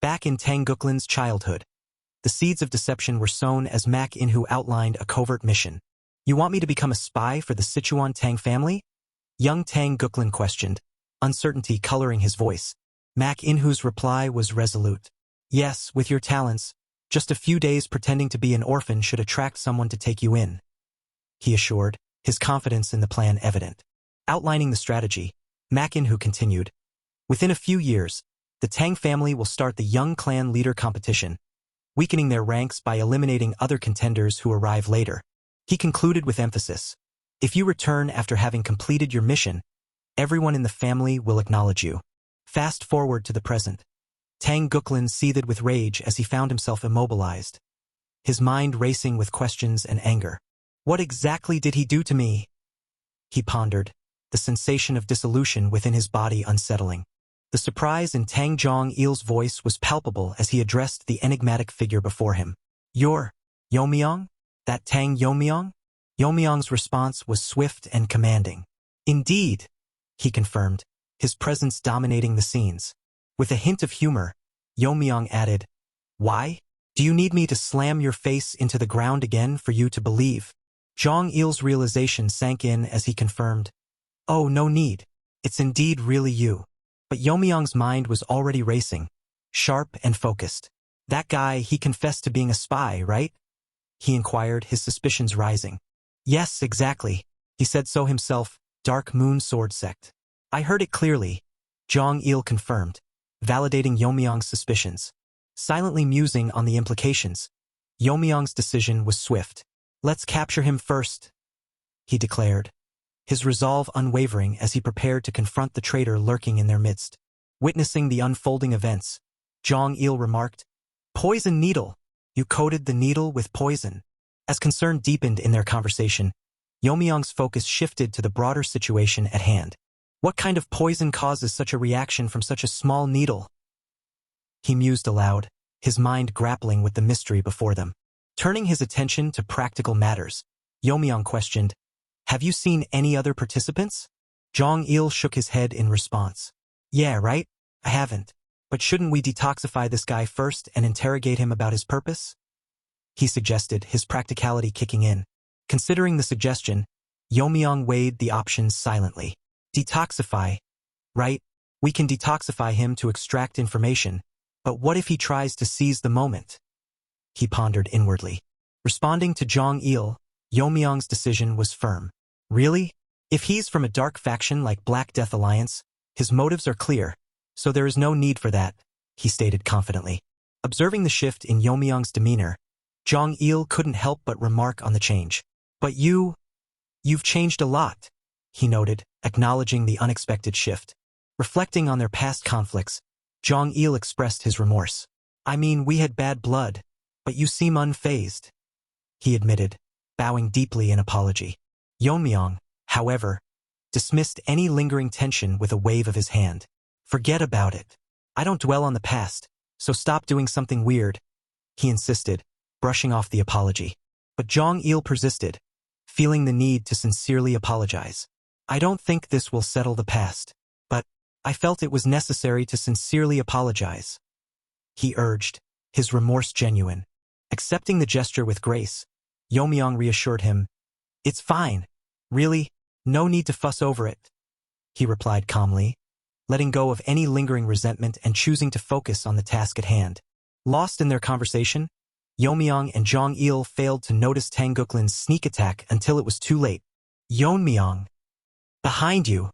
Back in Tang Guklin's childhood, the seeds of deception were sown as Mak Inhu outlined a covert mission. You want me to become a spy for the Sichuan Tang family? Young Tang Guklin questioned, uncertainty coloring his voice. Mak Inhu's reply was resolute. Yes, with your talents, just a few days pretending to be an orphan should attract someone to take you in, he assured, his confidence in the plan evident. Outlining the strategy, Mak Inhu continued, within a few years, the Tang family will start the young clan leader competition, weakening their ranks by eliminating other contenders who arrive later. He concluded with emphasis, if you return after having completed your mission, everyone in the family will acknowledge you. Fast forward to the present. Tang Guklin seethed with rage as he found himself immobilized, his mind racing with questions and anger. What exactly did he do to me? He pondered, the sensation of dissolution within his body unsettling. The surprise in Tang Yeon-Myeong's voice was palpable as he addressed the enigmatic figure before him. You're Yeon-Myeong? That Tang Yeon-Myeong? Yeon-Myeong's response was swift and commanding. Indeed, he confirmed, his presence dominating the scenes. With a hint of humor, Yeon-Myeong added, why? Do you need me to slam your face into the ground again for you to believe? Yeon-Myeong's realization sank in as he confirmed, oh, no need. It's indeed really you. But Yeon-Myeong's mind was already racing, sharp and focused. That guy, he confessed to being a spy, right? He inquired, his suspicions rising. Yes, exactly. He said so himself, Dark Moon Sword Sect. I heard it clearly, Yeon-Myeong confirmed, validating Yeon-Myeong's suspicions. Silently musing on the implications, Yeon-Myeong's decision was swift. Let's capture him first, he declared, his resolve unwavering as he prepared to confront the traitor lurking in their midst. Witnessing the unfolding events, Yeon-Myeong remarked, poison needle. You coated the needle with poison. As concern deepened in their conversation, Yeon-Myeong's focus shifted to the broader situation at hand. What kind of poison causes such a reaction from such a small needle? He mused aloud, his mind grappling with the mystery before them. Turning his attention to practical matters, Yeon-Myeong questioned, have you seen any other participants? Yeon-Myeong shook his head in response. Yeah, right? I haven't. But shouldn't we detoxify this guy first and interrogate him about his purpose? He suggested, his practicality kicking in. Considering the suggestion, Yeon-Myeong weighed the options silently. Detoxify. Right? We can detoxify him to extract information, but what if he tries to seize the moment? He pondered inwardly. Responding to Yeon-Myeong, Yeon-Myeong's decision was firm. Really? If he's from a dark faction like Black Death Alliance, his motives are clear, so there is no need for that, he stated confidently. Observing the shift in Yeon-Myeong's demeanor, Yeon-Myeong couldn't help but remark on the change. But you've changed a lot, he noted, acknowledging the unexpected shift. Reflecting on their past conflicts, Yeon-Myeong expressed his remorse. I mean, we had bad blood, but you seem unfazed, he admitted, bowing deeply in apology. Yeon-Myeong, however, dismissed any lingering tension with a wave of his hand. Forget about it. I don't dwell on the past, so stop doing something weird, he insisted, brushing off the apology. But Yeon-Myeong persisted, feeling the need to sincerely apologize. I don't think this will settle the past, but I felt it was necessary to sincerely apologize, he urged, his remorse genuine. Accepting the gesture with grace, Yeon-Myeong reassured him, it's fine. Really, no need to fuss over it, he replied calmly, letting go of any lingering resentment and choosing to focus on the task at hand. Lost in their conversation, Yeon-Myeong and Yeon-Myeong failed to notice Tang Guklin's sneak attack until it was too late. Yeon-Myeong! Behind you!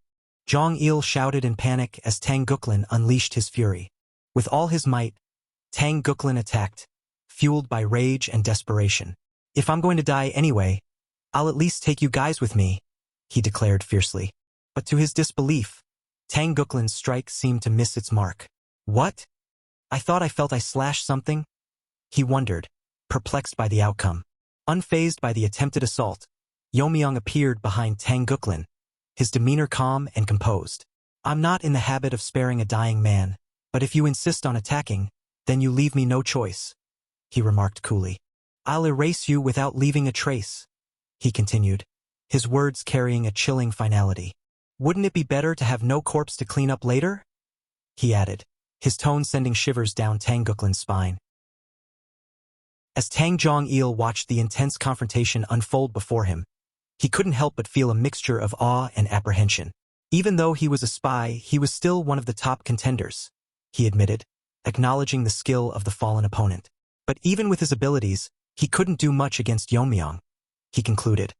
Yeon-Myeong shouted in panic as Tang Guklin unleashed his fury. With all his might, Tang Guklin attacked, fueled by rage and desperation. If I'm going to die anyway, I'll at least take you guys with me, he declared fiercely. But to his disbelief, Tang Guklin's strike seemed to miss its mark. What? I thought I felt I slashed something? He wondered, perplexed by the outcome. Unfazed by the attempted assault, Yeon-Myeong appeared behind Tang Guklin, his demeanor calm and composed. I'm not in the habit of sparing a dying man, but if you insist on attacking, then you leave me no choice, he remarked coolly. I'll erase you without leaving a trace, he continued, his words carrying a chilling finality. Wouldn't it be better to have no corpse to clean up later? He added, his tone sending shivers down Tang Guklin's spine. As Tang Yeon-Myeong watched the intense confrontation unfold before him, he couldn't help but feel a mixture of awe and apprehension. Even though he was a spy, he was still one of the top contenders, he admitted, acknowledging the skill of the fallen opponent. But even with his abilities, he couldn't do much against Yeon-Myeong, he concluded,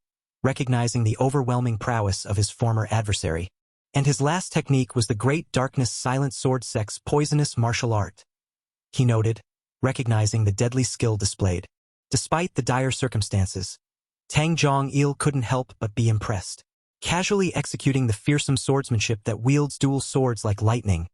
recognizing the overwhelming prowess of his former adversary. And his last technique was the Great Darkness Silent Sword Sect's poisonous martial art, he noted, recognizing the deadly skill displayed. Despite the dire circumstances, Tang Yeon-Myeong couldn't help but be impressed. Casually executing the fearsome swordsmanship that wields dual swords like lightning,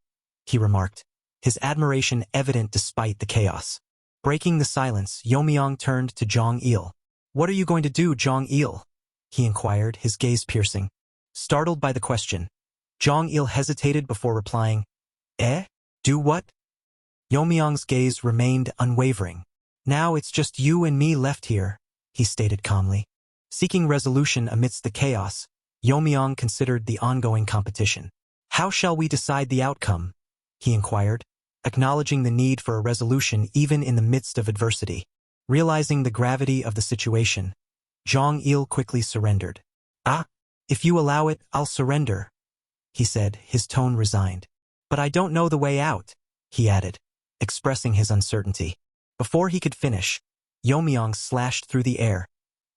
he remarked, his admiration evident despite the chaos. Breaking the silence, Yeon-Myeong turned to Yeon-Il. "What are you going to do, Yeon-Il?" he inquired, his gaze piercing. Startled by the question, Yeon-Il hesitated before replying, "Eh? Do what?" Yeon-Myeong's gaze remained unwavering. "Now it's just you and me left here," he stated calmly. Seeking resolution amidst the chaos, Yeon-Myeong considered the ongoing competition. "How shall we decide the outcome?" he inquired, acknowledging the need for a resolution even in the midst of adversity. Realizing the gravity of the situation, Yeon-Il quickly surrendered. "Ah, if you allow it, I'll surrender," he said, his tone resigned. "But I don't know the way out," he added, expressing his uncertainty. Before he could finish, Yeon-Myeong slashed through the air,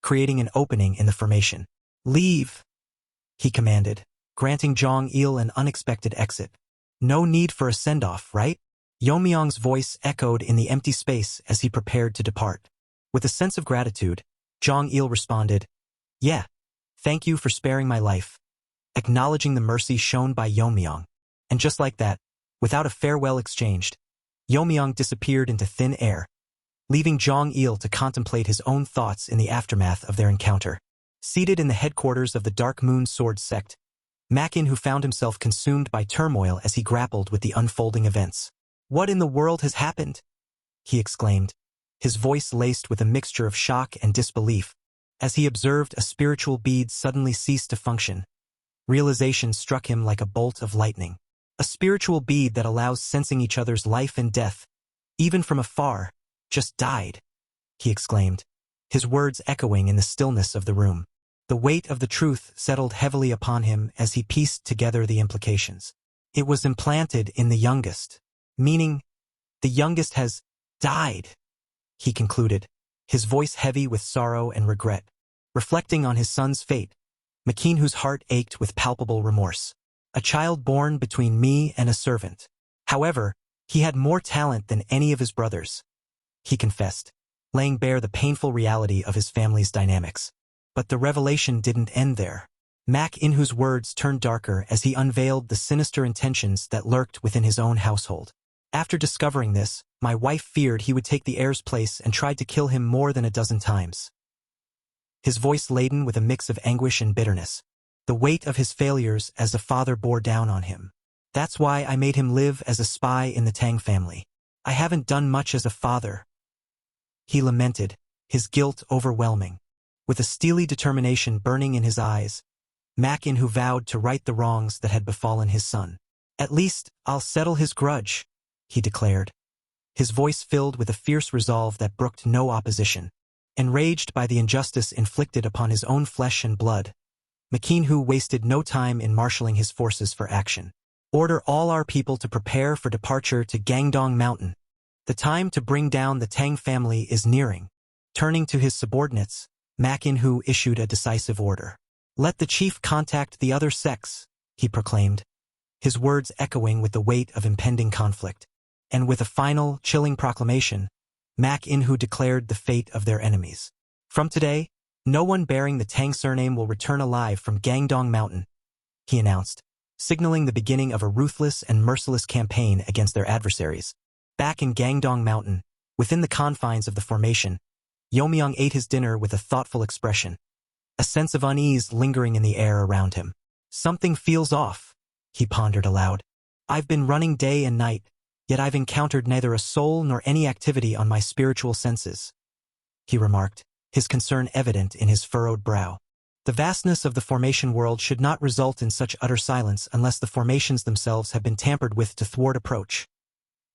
creating an opening in the formation. "Leave," he commanded, granting Yeon-Il an unexpected exit. "No need for a send-off, right?" Yeon-Myeong's voice echoed in the empty space as he prepared to depart. With a sense of gratitude, Yeon-Il responded, "Yeah, thank you for sparing my life," acknowledging the mercy shown by Yeon-Myeong. And just like that, without a farewell exchanged, Yeon-Myeong disappeared into thin air, leaving Yeon-Il to contemplate his own thoughts in the aftermath of their encounter. Seated in the headquarters of the Dark Moon Sword Sect, Makin, who found himself consumed by turmoil as he grappled with the unfolding events. "What in the world has happened?" he exclaimed, his voice laced with a mixture of shock and disbelief, as he observed a spiritual bead suddenly cease to function. Realization struck him like a bolt of lightning. A spiritual bead that allows sensing each other's life and death, even from afar, just died, he exclaimed, his words echoing in the stillness of the room. The weight of the truth settled heavily upon him as he pieced together the implications. It was implanted in the youngest, meaning the youngest has died, he concluded, his voice heavy with sorrow and regret. Reflecting on his son's fate, Makin, whose heart ached with palpable remorse. "A child born between me and a servant. However, he had more talent than any of his brothers," he confessed, laying bare the painful reality of his family's dynamics. But the revelation didn't end there. Makin, whose words turned darker as he unveiled the sinister intentions that lurked within his own household. "After discovering this, my wife feared he would take the heir's place and tried to kill him more than a dozen times." His voice laden with a mix of anguish and bitterness. The weight of his failures as a father bore down on him. "That's why I made him live as a spy in the Tang family. I haven't done much as a father," he lamented, his guilt overwhelming. With a steely determination burning in his eyes, Makin, who vowed to right the wrongs that had befallen his son. "At least, I'll settle his grudge," he declared, his voice filled with a fierce resolve that brooked no opposition. Enraged by the injustice inflicted upon his own flesh and blood, Makin, who wasted no time in marshaling his forces for action. "Order all our people to prepare for departure to Gangdong Mountain. The time to bring down the Tang family is nearing." Turning to his subordinates, Makin, who issued a decisive order. "Let the chief contact the other sects," he proclaimed, his words echoing with the weight of impending conflict. And with a final, chilling proclamation, Makin, who declared the fate of their enemies. "From today, no one bearing the Tang surname will return alive from Gangdong Mountain," he announced, signaling the beginning of a ruthless and merciless campaign against their adversaries. Back in Gangdong Mountain, within the confines of the formation, Yeon-Myeong ate his dinner with a thoughtful expression, a sense of unease lingering in the air around him. "Something feels off," he pondered aloud. "I've been running day and night, yet I've encountered neither a soul nor any activity on my spiritual senses," he remarked, his concern evident in his furrowed brow. The vastness of the formation world should not result in such utter silence unless the formations themselves have been tampered with to thwart approach.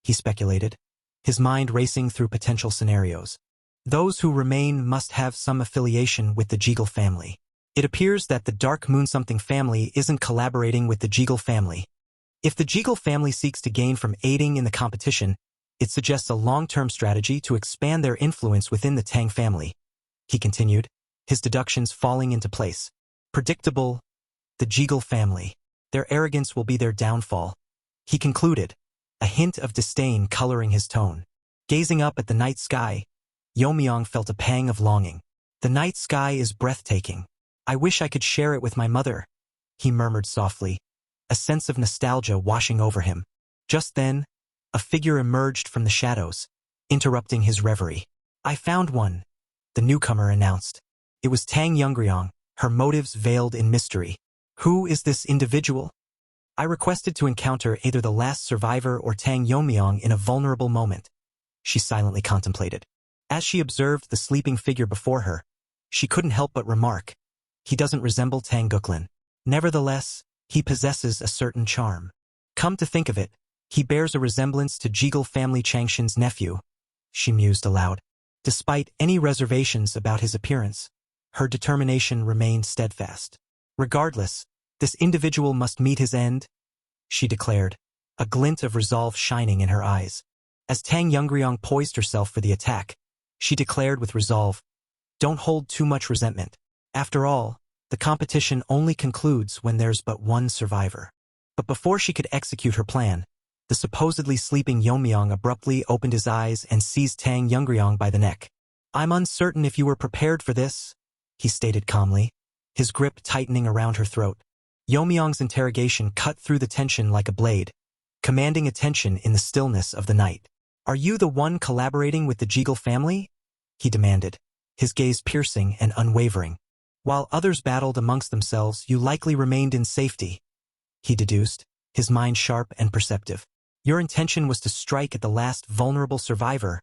he speculated, his mind racing through potential scenarios. Those who remain must have some affiliation with the Jeagle family. It appears that the Dark Moon Something family isn't collaborating with the Jeagle family. If the Jeagle family seeks to gain from aiding in the competition, it suggests a long-term strategy to expand their influence within the Tang family, he continued, his deductions falling into place. Predictable, the Jeagle family. Their arrogance will be their downfall, he concluded, a hint of disdain coloring his tone. Gazing up at the night sky, Yeon-Myeong felt a pang of longing. The night sky is breathtaking. I wish I could share it with my mother, he murmured softly, a sense of nostalgia washing over him. Just then, a figure emerged from the shadows, interrupting his reverie. I found one, the newcomer announced. It was Tang Yeon-Myeong, her motives veiled in mystery. Who is this individual? I requested to encounter either the last survivor or Tang Yeon-Myeong in a vulnerable moment, she silently contemplated. As she observed the sleeping figure before her, she couldn't help but remark, he doesn't resemble Tang Guklin. Nevertheless, he possesses a certain charm. Come to think of it, he bears a resemblance to Jeagle family Changshin's nephew, she mused aloud. Despite any reservations about his appearance, her determination remained steadfast. Regardless, this individual must meet his end, she declared, a glint of resolve shining in her eyes. As Tang Yeon-Myeong poised herself for the attack, she declared with resolve, don't hold too much resentment. After all, the competition only concludes when there's but one survivor. But before she could execute her plan, the supposedly sleeping Yeon-Myeong abruptly opened his eyes and seized Tang Yeon-Myeong by the neck. I'm uncertain if you were prepared for this, he stated calmly, his grip tightening around her throat. Yeon-Myeong's interrogation cut through the tension like a blade, commanding attention in the stillness of the night. Are you the one collaborating with the Jeagle family? He demanded, his gaze piercing and unwavering. While others battled amongst themselves, you likely remained in safety, he deduced, his mind sharp and perceptive. Your intention was to strike at the last vulnerable survivor,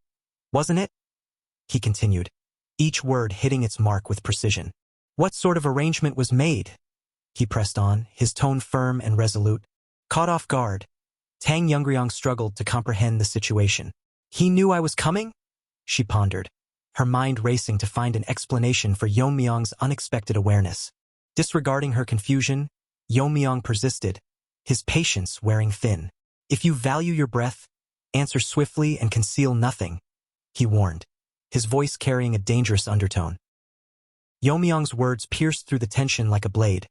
wasn't it? He continued, each word hitting its mark with precision. What sort of arrangement was made? He pressed on, his tone firm and resolute. Caught off guard, Tang Yeon-Myeong struggled to comprehend the situation. He knew I was coming? She pondered, her mind racing to find an explanation for Yeon-Myeong's unexpected awareness. Disregarding her confusion, Yeon-Myeong persisted, his patience wearing thin. If you value your breath, answer swiftly and conceal nothing, he warned, his voice carrying a dangerous undertone. Yeon-Myeong's words pierced through the tension like a blade,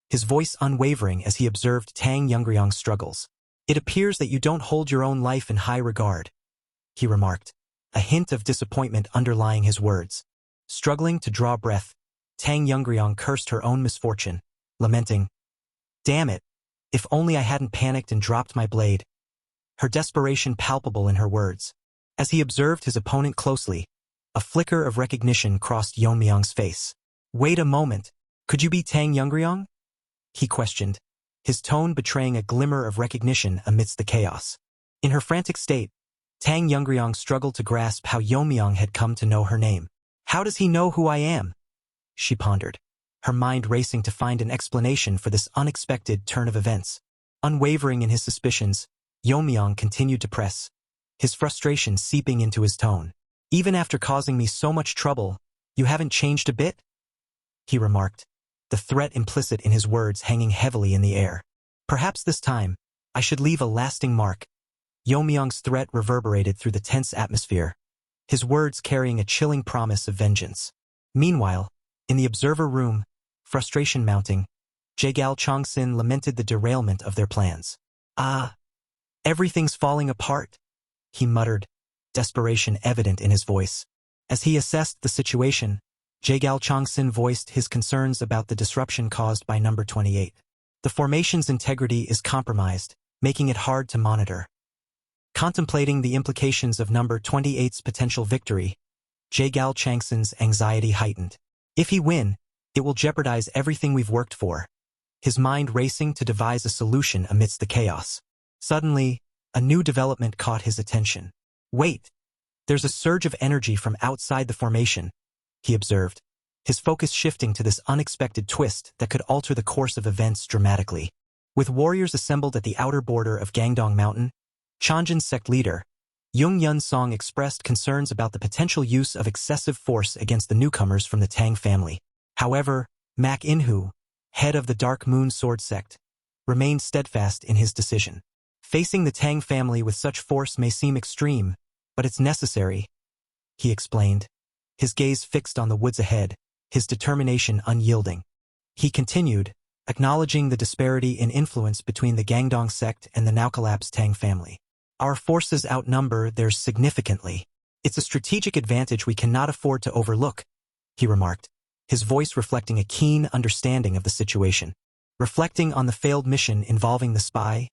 his voice unwavering as he observed Tang Yeon-Myeong's struggles. It appears that you don't hold your own life in high regard, he remarked, a hint of disappointment underlying his words. Struggling to draw breath, Tang Yeon-Myeong cursed her own misfortune, lamenting, damn it, if only I hadn't panicked and dropped my blade. Her desperation palpable in her words. As he observed his opponent closely, a flicker of recognition crossed Yeon-Myeong's face. Wait a moment, could you be Tang Yeon-Myeong? He questioned, his tone betraying a glimmer of recognition amidst the chaos. In her frantic state, Tang Yeon-Myeong struggled to grasp how Yeon-Myeong had come to know her name. How does he know who I am? She pondered, her mind racing to find an explanation for this unexpected turn of events. Unwavering in his suspicions, Yeon-Myeong continued to press, his frustration seeping into his tone. Even after causing me so much trouble, you haven't changed a bit? He remarked, the threat implicit in his words hanging heavily in the air. Perhaps this time, I should leave a lasting mark. Yeon-Myeong's threat reverberated through the tense atmosphere, his words carrying a chilling promise of vengeance. Meanwhile, in the observer room, frustration mounting, Jae-gal Chong-sin lamented the derailment of their plans. Ah, everything's falling apart, he muttered, desperation evident in his voice. As he assessed the situation, Jae-gal Chong-sin voiced his concerns about the disruption caused by number 28. The formation's integrity is compromised, making it hard to monitor. Contemplating the implications of number 28's potential victory, Jae-gal Chong-sin's anxiety heightened. If he win, it will jeopardize everything we've worked for. His mind racing to devise a solution amidst the chaos. Suddenly, a new development caught his attention. Wait, there's a surge of energy from outside the formation, he observed, his focus shifting to this unexpected twist that could alter the course of events dramatically. With warriors assembled at the outer border of Gangdong Mountain, Changjin's sect leader, Yun-Song, expressed concerns about the potential use of excessive force against the newcomers from the Tang family. However, Mak In-hu, head of the Dark Moon Sword sect, remained steadfast in his decision. Facing the Tang family with such force may seem extreme, but it's necessary, he explained, his gaze fixed on the woods ahead, his determination unyielding. He continued, acknowledging the disparity in influence between the Gangdong sect and the now-collapsed Tang family. Our forces outnumber theirs significantly. It's a strategic advantage we cannot afford to overlook, he remarked, his voice reflecting a keen understanding of the situation. Reflecting on the failed mission involving the spy,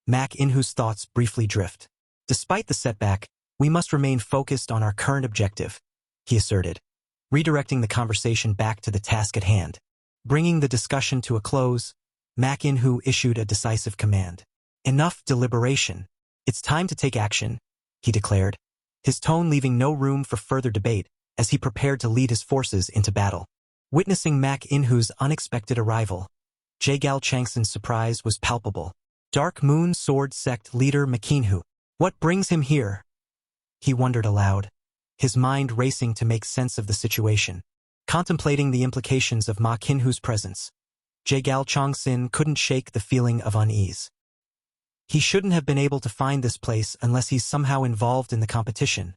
Mak In-hu's thoughts briefly drift. Despite the setback, we must remain focused on our current objective, he asserted, redirecting the conversation back to the task at hand. Bringing the discussion to a close, Mak In-hu issued a decisive command. Enough deliberation. It's time to take action, he declared, his tone leaving no room for further debate as he prepared to lead his forces into battle. Witnessing Mak In-hu's unexpected arrival, Jae-gal Changsin's surprise was palpable. Dark Moon Sword sect leader Mak In-hu. What brings him here? He wondered aloud, his mind racing to make sense of the situation. Contemplating the implications of Mak In-hu's presence, Jae-gal Changsin couldn't shake the feeling of unease. He shouldn't have been able to find this place unless he's somehow involved in the competition,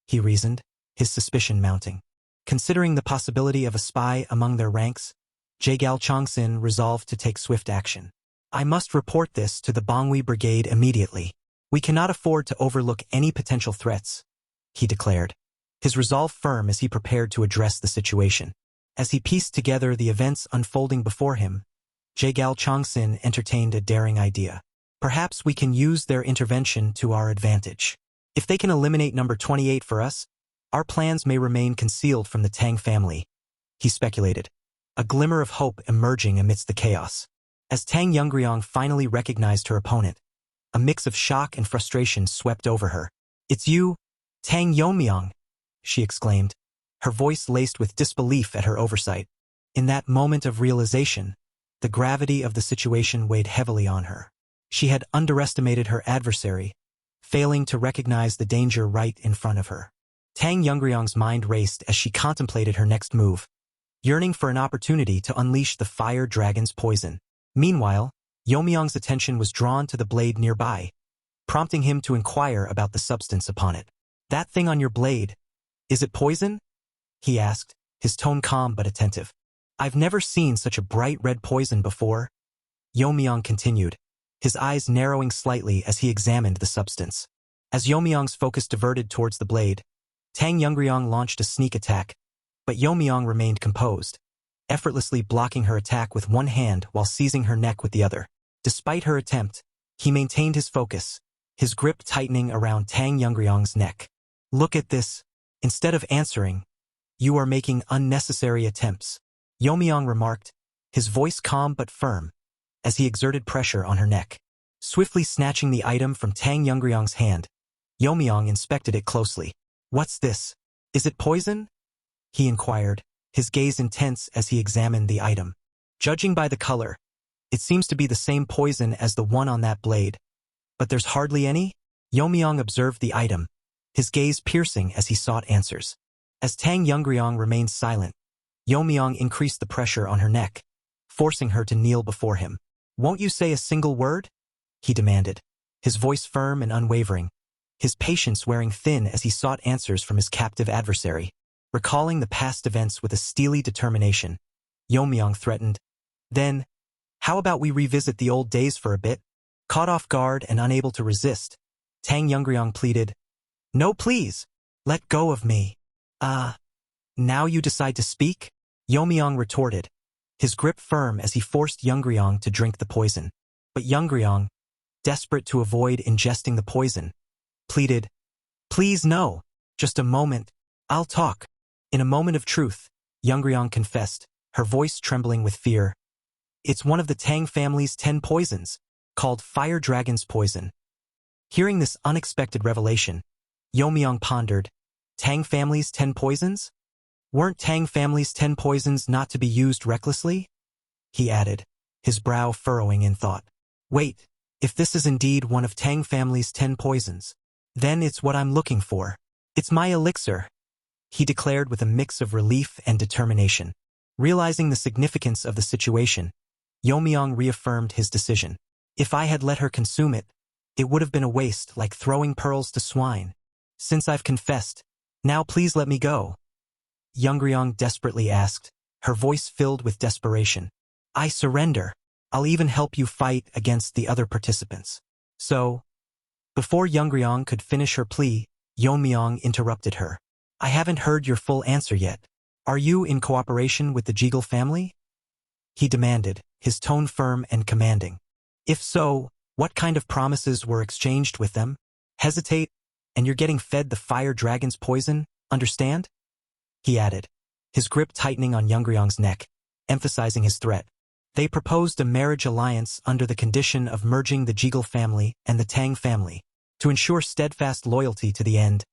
he reasoned, his suspicion mounting. Considering the possibility of a spy among their ranks, Jae-gal Changsin resolved to take swift action. I must report this to the Bangui Brigade immediately. We cannot afford to overlook any potential threats, he declared, his resolve firm as he prepared to address the situation. As he pieced together the events unfolding before him, Jae-gal Changsin entertained a daring idea. Perhaps we can use their intervention to our advantage. If they can eliminate number 28 for us, our plans may remain concealed from the Tang family, he speculated, a glimmer of hope emerging amidst the chaos. As Tang Yeon-Myeong finally recognized her opponent, a mix of shock and frustration swept over her. It's you, Tang Yeon-Myeong, she exclaimed, her voice laced with disbelief at her oversight. In that moment of realization, the gravity of the situation weighed heavily on her. She had underestimated her adversary, failing to recognize the danger right in front of her. Tang Yeon-Myeong's mind raced as she contemplated her next move, yearning for an opportunity to unleash the fire dragon's poison. Meanwhile, Yeon-Myeong's attention was drawn to the blade nearby, prompting him to inquire about the substance upon it. That thing on your blade, is it poison? He asked, his tone calm but attentive. I've never seen such a bright red poison before, Yeon-Myeong continued, his eyes narrowing slightly as he examined the substance. As Yeon-Myeong's focus diverted towards the blade, Tang Yeon-Myeong launched a sneak attack, but Yeon-Myeong remained composed, effortlessly blocking her attack with one hand while seizing her neck with the other. Despite her attempt, he maintained his focus, his grip tightening around Tang Yeon-Myeong's neck. Look at this. Instead of answering, you are making unnecessary attempts, Yeon-Myeong remarked, his voice calm but firm, as he exerted pressure on her neck. Swiftly snatching the item from Tang Yeon-Myeong's hand, Yeon-Myeong inspected it closely. What's this? Is it poison? He inquired, his gaze intense as he examined the item. Judging by the color, it seems to be the same poison as the one on that blade. But there's hardly any? Yeon-Myeong observed the item, his gaze piercing as he sought answers. As Tang Yeon-Myeong remained silent, Yeon-Myeong increased the pressure on her neck, forcing her to kneel before him. Won't you say a single word? He demanded, his voice firm and unwavering, his patience wearing thin as he sought answers from his captive adversary. Recalling the past events with a steely determination, Yeon-Myeong threatened, Then, how about we revisit the old days for a bit? Caught off guard and unable to resist, Tang Yeon-Myeong pleaded, No, please, let go of me. Now you decide to speak? Yeon-Myeong retorted, his grip firm as he forced Yeon-Myeong to drink the poison. But Yeon-Myeong, desperate to avoid ingesting the poison, pleaded, Please no, just a moment, I'll talk. In a moment of truth, Yeon-Myeong confessed, her voice trembling with fear. It's one of the Tang family's 10 poisons, called Fire Dragon's Poison. Hearing this unexpected revelation, Yeon-Myeong pondered, Tang family's 10 poisons? Weren't Tang family's 10 poisons not to be used recklessly? He added, his brow furrowing in thought. Wait, If this is indeed one of Tang family's 10 poisons, then it's what I'm looking for. It's my elixir, he declared with a mix of relief and determination. Realizing the significance of the situation, Yeon-Myeong reaffirmed his decision. If I had let her consume it, it would have been a waste, like throwing pearls to swine. Since I've confessed, now please let me go. Yungang desperately asked, her voice filled with desperation. I surrender. I'll even help you fight against the other participants. So, before Yungang could finish her plea, Yeon-Myeong interrupted her. I haven't heard your full answer yet. Are you in cooperation with the Jegal family? He demanded, his tone firm and commanding. If so, what kind of promises were exchanged with them? Hesitate, and you're getting fed the fire dragon's poison, understand? He added, his grip tightening on Yungang neck, emphasizing his threat. They proposed a marriage alliance under the condition of merging the Jegal family and the Tang family, to ensure steadfast loyalty to the end.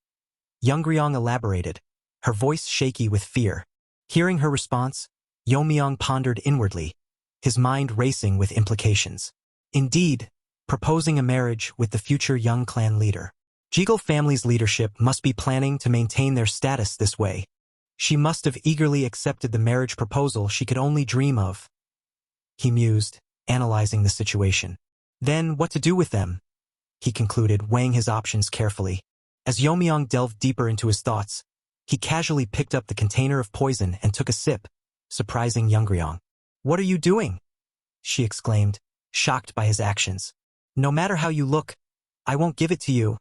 Yungang elaborated, her voice shaky with fear. Hearing her response, Yeon-Myeong pondered inwardly, his mind racing with implications. Indeed, proposing a marriage with the future young clan leader. Jegal family's leadership must be planning to maintain their status this way. She must have eagerly accepted the marriage proposal she could only dream of. He mused, analyzing the situation. Then what to do with them? He concluded, weighing his options carefully. As Yeon-Myeong delved deeper into his thoughts, he casually picked up the container of poison and took a sip, surprising Yungang. What are you doing? She exclaimed, shocked by his actions. No matter how you look, I won't give it to you,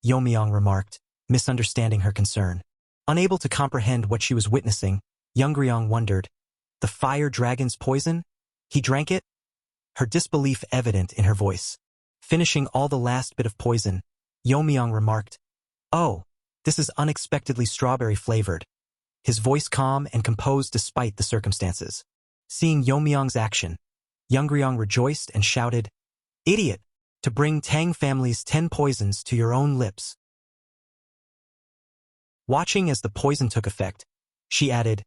Yeon-Myeong remarked, misunderstanding her concern. Unable to comprehend what she was witnessing, Yungang wondered, the fire dragon's poison? He drank it? Her disbelief evident in her voice. Finishing all the last bit of poison, Yeon-Myeong remarked, oh, this is unexpectedly strawberry-flavored. His voice calm and composed despite the circumstances. Seeing Yeon-Myeong's action, Yungang rejoiced and shouted, idiot, to bring Tang family's 10 poisons to your own lips. Watching as the poison took effect, she added,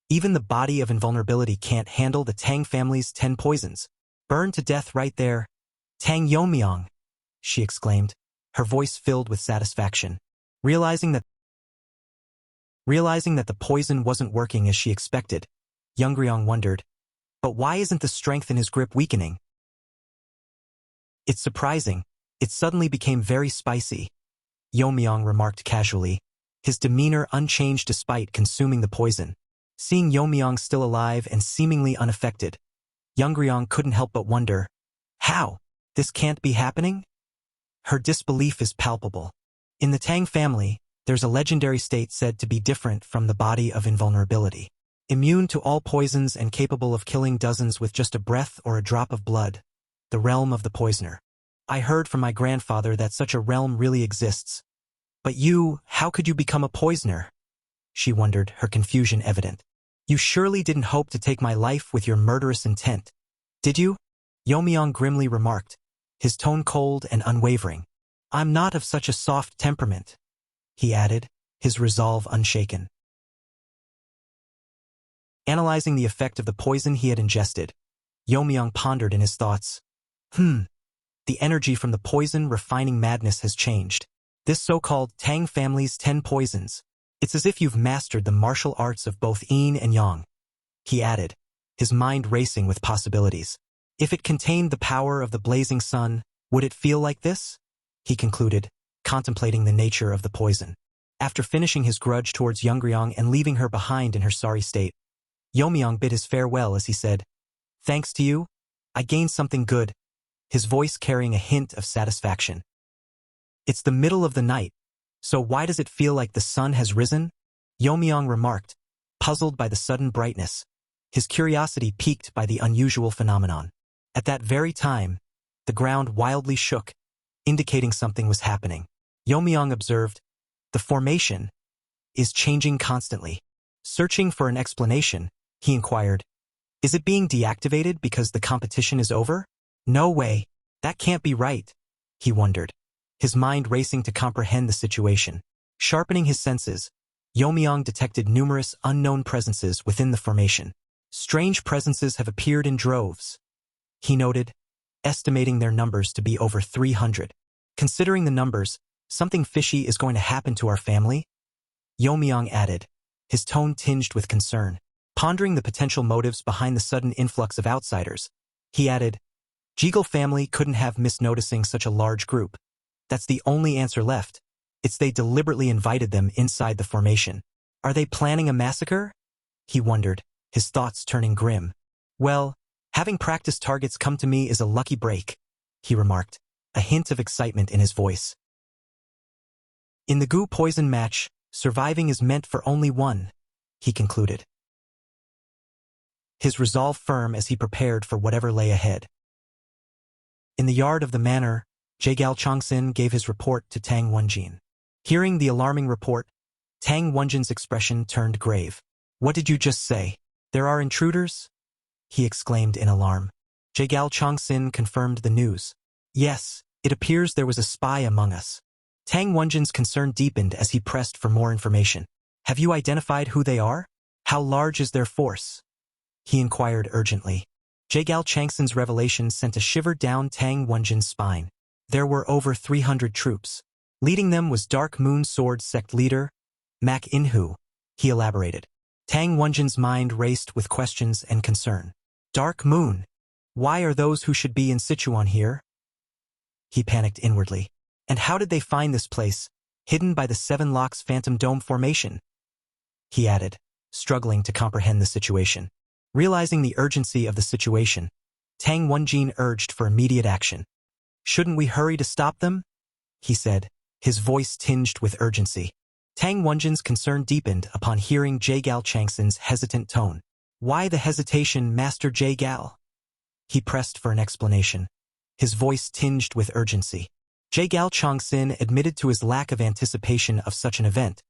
even the body of invulnerability can't handle the Tang family's 10 poisons. Burned to death right there. Tang Yeon-Myeong, she exclaimed, her voice filled with satisfaction. Realizing that the poison wasn't working as she expected, Yungang wondered, but why isn't the strength in his grip weakening? It's surprising, it suddenly became very spicy, Yeon-Myeong remarked casually, his demeanor unchanged despite consuming the poison. Seeing Yeon-Myeong still alive and seemingly unaffected, Yungang couldn't help but wonder, how? This can't be happening? Her disbelief is palpable. In the Tang family, there's a legendary state said to be different from the body of invulnerability. Immune to all poisons and capable of killing dozens with just a breath or a drop of blood. The realm of the poisoner. I heard from my grandfather that such a realm really exists. But you, how could you become a poisoner? She wondered, her confusion evident. You surely didn't hope to take my life with your murderous intent, did you? Yeon-Myeong grimly remarked, his tone cold and unwavering. I'm not of such a soft temperament, he added, his resolve unshaken. Analyzing the effect of the poison he had ingested, Yeon-Myeong pondered in his thoughts. The energy from the poison refining madness has changed. This so-called Tang family's 10 poisons. It's as if you've mastered the martial arts of both yin and yang, he added, his mind racing with possibilities. If it contained the power of the blazing sun, would it feel like this? He concluded, contemplating the nature of the poison. After finishing his grudge towards Yungang and leaving her behind in her sorry state, Yeon-Myeong bid his farewell as he said, thanks to you, I gained something good, his voice carrying a hint of satisfaction. It's the middle of the night, so why does it feel like the sun has risen? Yeon-Myeong remarked, puzzled by the sudden brightness, his curiosity piqued by the unusual phenomenon. At that very time, the ground wildly shook, indicating something was happening. Yeon-Myeong observed, the formation is changing constantly. Searching for an explanation, he inquired, is it being deactivated because the competition is over? No way, that can't be right, he wondered, his mind racing to comprehend the situation. Sharpening his senses, Yeon-Myeong detected numerous unknown presences within the formation. Strange presences have appeared in droves, he noted, estimating their numbers to be over 300. Considering the numbers, something fishy is going to happen to our family? Yeon-Myeong added, his tone tinged with concern. Pondering the potential motives behind the sudden influx of outsiders, he added, Jegal family couldn't have missed noticing such a large group. That's the only answer left. It's they deliberately invited them inside the formation. Are they planning a massacre? He wondered, his thoughts turning grim. Well, having practice targets come to me is a lucky break, he remarked, a hint of excitement in his voice. In the goo poison match, surviving is meant for only one, he concluded, his resolve firm as he prepared for whatever lay ahead. In the yard of the manor, Jegal Chongsin gave his report to Tang Wonjin. Hearing the alarming report, Tang Wonjin's expression turned grave. What did you just say? There are intruders? He exclaimed in alarm. Jegal Chongsin confirmed the news. Yes, it appears there was a spy among us. Tang Wonjin's concern deepened as he pressed for more information. Have you identified who they are? How large is their force? He inquired urgently. Jegal Chongsin's revelation sent a shiver down Tang Wonjin's spine. There were over 300 troops. Leading them was Dark Moon Sword sect leader, Mak Inhu, he elaborated. Tang Wonjin's mind raced with questions and concern. Dark Moon? Why are those who should be in Sichuan here? He panicked inwardly. And how did they find this place, hidden by the Seven Locks Phantom Dome formation? He added, struggling to comprehend the situation. Realizing the urgency of the situation, Tang Wonjin urged for immediate action. Shouldn't we hurry to stop them? He said, his voice tinged with urgency. Tang Wonjin's concern deepened upon hearing Jegal Chongsin's hesitant tone. Why the hesitation, Master Jegal? He pressed for an explanation. His voice tinged with urgency. Jegal Chongsin admitted to his lack of anticipation of such an event,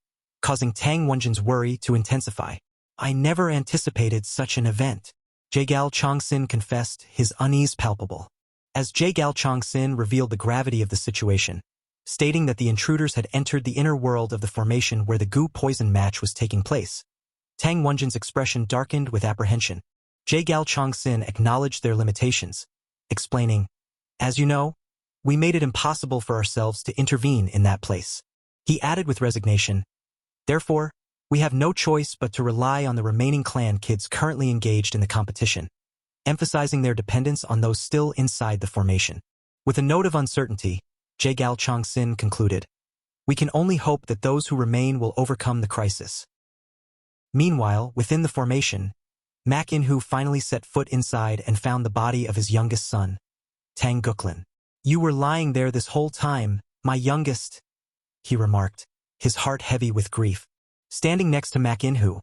causing Tang Wonjin's worry to intensify. I never anticipated such an event. Jegal Chongsin confessed, his unease palpable. As Jegal Chongsin revealed the gravity of the situation, stating that the intruders had entered the inner world of the formation where the goo poison match was taking place, Tang Wonjin's expression darkened with apprehension. Jegal Chongsin acknowledged their limitations, explaining, as you know, we made it impossible for ourselves to intervene in that place. He added with resignation, therefore, we have no choice but to rely on the remaining clan kids currently engaged in the competition, emphasizing their dependence on those still inside the formation. With a note of uncertainty, Jegal Chongsin concluded, we can only hope that those who remain will overcome the crisis. Meanwhile, within the formation, Mak Inhu finally set foot inside and found the body of his youngest son, Tang Guklin. You were lying there this whole time, my youngest, he remarked, his heart heavy with grief. Standing next to Mak Inhu,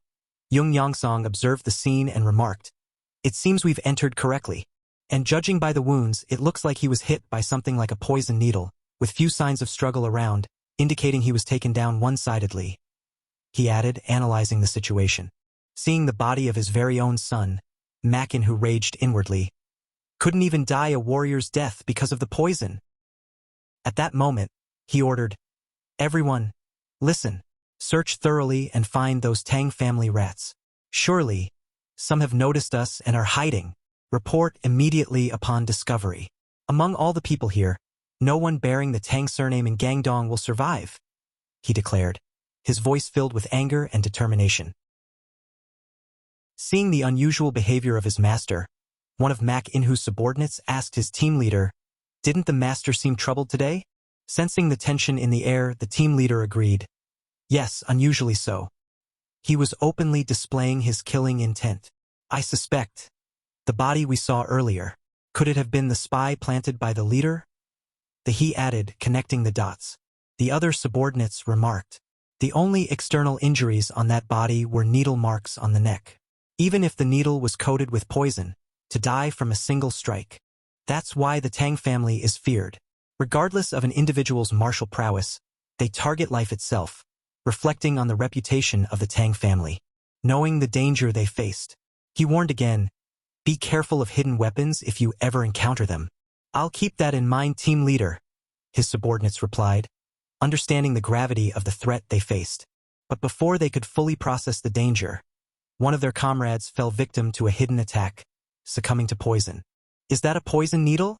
Yungang observed the scene and remarked, it seems we've entered correctly, and judging by the wounds, it looks like he was hit by something like a poison needle, with few signs of struggle around, indicating he was taken down one-sidedly. He added, analyzing the situation. Seeing the body of his very own son, Mak Inhu raged inwardly. Couldn't even die a warrior's death because of the poison. At that moment, he ordered, everyone, listen. Search thoroughly and find those Tang family rats. Surely, some have noticed us and are hiding. Report immediately upon discovery. Among all the people here, no one bearing the Tang surname in Gangdong will survive, he declared, his voice filled with anger and determination. Seeing the unusual behavior of his master, one of Mak Inhu's subordinates asked his team leader, didn't the master seem troubled today? Sensing the tension in the air, the team leader agreed. Yes, unusually so. He was openly displaying his killing intent. I suspect. The body we saw earlier. Could it have been the spy planted by the leader? He added, connecting the dots. The other subordinates remarked. The only external injuries on that body were needle marks on the neck. Even if the needle was coated with poison, to die from a single strike. That's why the Tang family is feared. Regardless of an individual's martial prowess, they target life itself, reflecting on the reputation of the Tang family. Knowing the danger they faced, he warned again, be careful of hidden weapons if you ever encounter them. I'll keep that in mind, team leader, his subordinates replied, understanding the gravity of the threat they faced. But before they could fully process the danger, one of their comrades fell victim to a hidden attack, succumbing to poison. Is that a poison needle?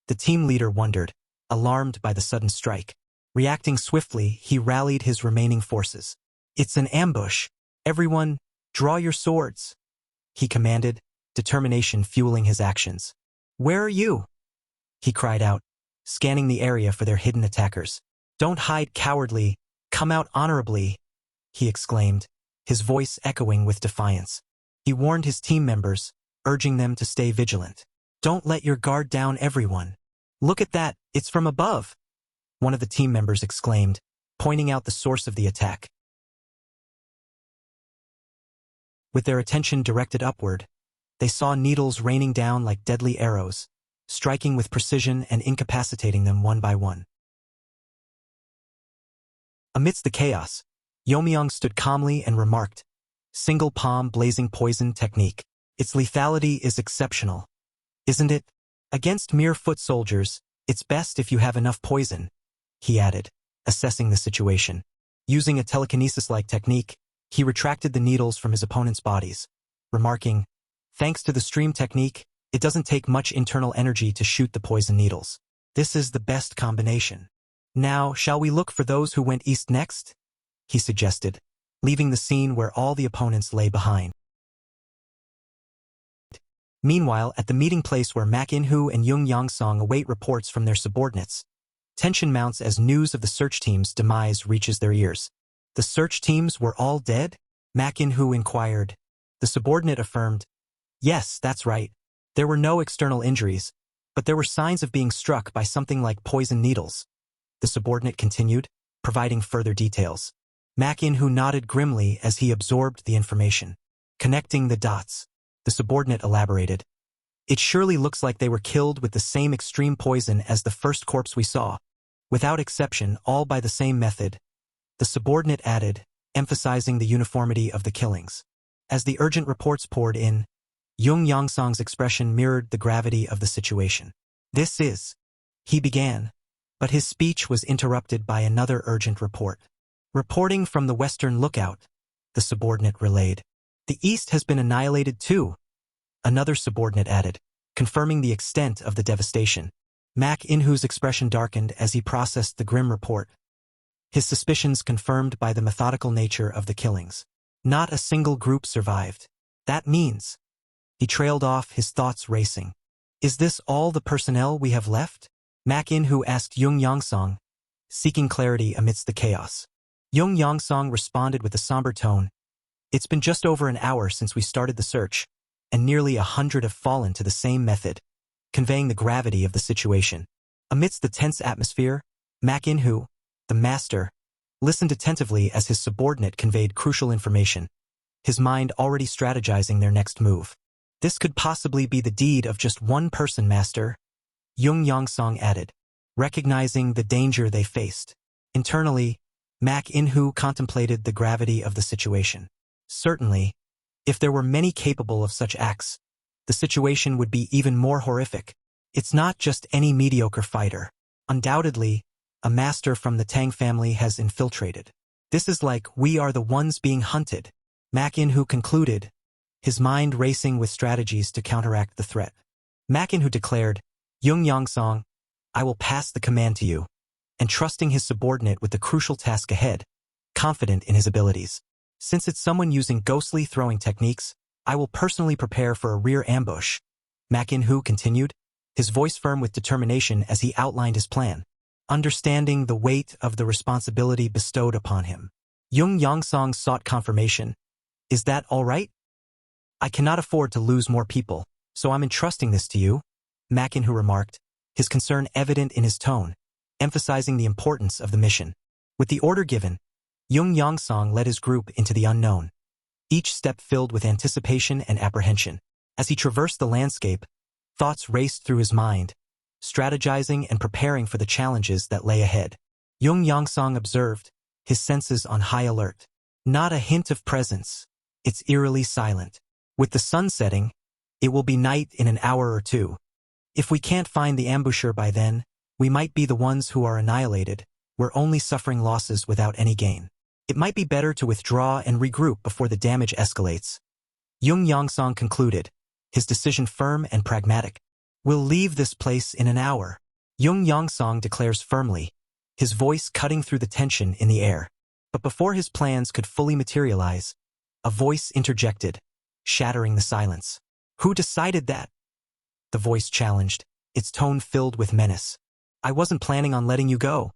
The team leader wondered, alarmed by the sudden strike. Reacting swiftly, he rallied his remaining forces. "It's an ambush. Everyone, draw your swords," he commanded, determination fueling his actions. "Where are you?" he cried out, scanning the area for their hidden attackers. "Don't hide cowardly, come out honorably," he exclaimed, his voice echoing with defiance. He warned his team members, urging them to stay vigilant. "Don't let your guard down, everyone. Look at that, it's from above," one of the team members exclaimed, pointing out the source of the attack. With their attention directed upward, they saw needles raining down like deadly arrows, striking with precision and incapacitating them one by one. Amidst the chaos, Yeon-Myeong stood calmly and remarked, "Single palm blazing poison technique. Its lethality is exceptional, isn't it? Against mere foot soldiers, it's best if you have enough poison," he added, assessing the situation. Using a telekinesis-like technique, he retracted the needles from his opponent's bodies, remarking, "Thanks to the stream technique, it doesn't take much internal energy to shoot the poison needles. This is the best combination. Now, shall we look for those who went east next?" he suggested, leaving the scene where all the opponents lay behind. Meanwhile, at the meeting place where Mak In-hoo and Yong-song await reports from their subordinates, tension mounts as news of the search team's demise reaches their ears. "The search teams were all dead?" Mak In-hoo inquired. The subordinate affirmed, "Yes, that's right. There were no external injuries, but there were signs of being struck by something like poison needles." The subordinate continued, providing further details. Mak In-hoo nodded grimly as he absorbed the information. Connecting the dots, the subordinate elaborated. "It surely looks like they were killed with the same extreme poison as the first corpse we saw. Without exception, all by the same method," the subordinate added, emphasizing the uniformity of the killings. As the urgent reports poured in, Yong-song's expression mirrored the gravity of the situation. "This is," he began, but his speech was interrupted by another urgent report. "Reporting from the Western Lookout," the subordinate relayed. "The East has been annihilated too," another subordinate added, confirming the extent of the devastation. Mak In-hoo's expression darkened as he processed the grim report, his suspicions confirmed by the methodical nature of the killings. Not a single group survived. That means... He trailed off, his thoughts racing. "Is this all the personnel we have left?" Mak In-hoo asked Yong-song, seeking clarity amidst the chaos. Yong-song responded with a somber tone. "It's been just over an hour since we started the search, and nearly 100 have fallen to the same method," conveying the gravity of the situation. Amidst the tense atmosphere, Mak In-hoo, the master, listened attentively as his subordinate conveyed crucial information, his mind already strategizing their next move. "This could possibly be the deed of just one person, master," Yong-song added, recognizing the danger they faced. Internally, Mak In-hoo contemplated the gravity of the situation. Certainly, if there were many capable of such acts, the situation would be even more horrific. It's not just any mediocre fighter. Undoubtedly, a master from the Tang family has infiltrated. This is like we are the ones being hunted, Mak In-hoo concluded, his mind racing with strategies to counteract the threat. Mak In-hoo declared, Yong-song, I will pass the command to you, entrusting his subordinate with the crucial task ahead, confident in his abilities. Since it's someone using ghostly throwing techniques, I will personally prepare for a rear ambush, Mak In-hoo continued, his voice firm with determination as he outlined his plan, understanding the weight of the responsibility bestowed upon him. Yong-song sought confirmation. Is that all right? I cannot afford to lose more people, so I'm entrusting this to you, Mak In-hoo remarked, his concern evident in his tone, emphasizing the importance of the mission. With the order given, Yong-song led his group into the unknown, each step filled with anticipation and apprehension. As he traversed the landscape, thoughts raced through his mind, strategizing and preparing for the challenges that lay ahead. Yong-song observed, his senses on high alert. Not a hint of presence. It's eerily silent. With the sun setting, it will be night in an hour or two. If we can't find the ambusher by then, we might be the ones who are annihilated. We're only suffering losses without any gain. It might be better to withdraw and regroup before the damage escalates. Yong-song concluded, his decision firm and pragmatic. We'll leave this place in an hour, Yungang declares firmly, his voice cutting through the tension in the air. But before his plans could fully materialize, a voice interjected, shattering the silence. Who decided that? The voice challenged, its tone filled with menace. I wasn't planning on letting you go,